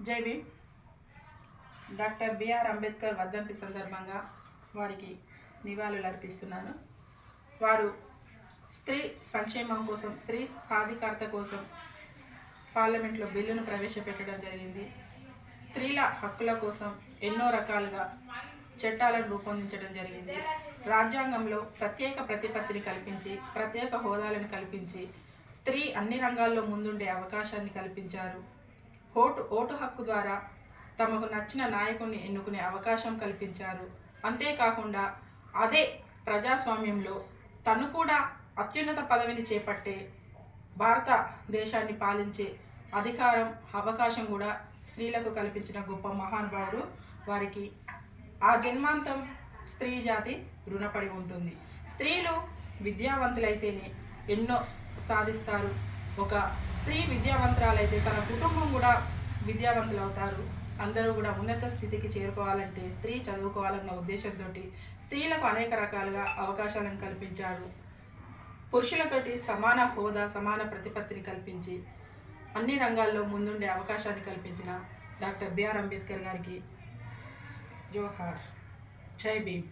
జై Bhim. Doctor BR Ambedkar వర్ధంతి సందర్భంగా వారికి నివాళులు అర్పిస్తున్నాను. వారు స్త్రీ సంక్షేమం కోసం, స్త్రీ సాధికారత కోసం పార్లమెంట్లో బిల్లును ప్రవేశపెట్టడం జరిగింది. స్త్రీల హక్కుల కోసం ఎన్నో రకాలుగా చట్టాలను రూపొందించడం జరిగింది. రాజ్యాంగంలో ప్రత్యేక ప్రతిపత్తిని కల్పించి, ప్రత్యేక హోదాలను కల్పించి, స్త్రీ అన్ని రంగాల్లో ముందుండే అవకాశాన్ని కల్పించారు. ఓటు హక్కు ద్వారా తమకు నచ్చిన నాయకుడిని ఎన్నుకునే అవకాశం కల్పించారు. అంతేకాకుండా అదే ప్రజాస్వామ్యంలో తను కూడా అత్యున్నత పదవిని చేపట్టే భారతదేశాన్ని పాలించే అధికారం, అవకాశం కూడా స్త్రీలకు కల్పించిన గొప్ప మహానుభావుడు. వారికి ఆ జన్మాంతం స్త్రీ జాతి రుణపడి ఉంటుంది. స్త్రీలు విద్యావంతులైతేనే ఎన్నో సాధిస్తారు. ఒక స్త్రీ విద్యావంతురాలైతే తన కుటుంబం కూడా విద్యావంతులు అవుతారు. అందరూ కూడా ఉన్నత స్థితికి చేరుకోవాలంటే స్త్రీ చదువుకోవాలన్న ఉద్దేశంతో స్త్రీలకు అనేక రకాలుగా అవకాశాలను కల్పించారు. పురుషులతోటి సమాన హోదా, సమాన ప్రతిపత్తిని కల్పించి అన్ని రంగాల్లో ముందుండే అవకాశాన్ని కల్పించిన డాక్టర్ బిఆర్ అంబేద్కర్ గారికి జోహార్. జై భీమ్.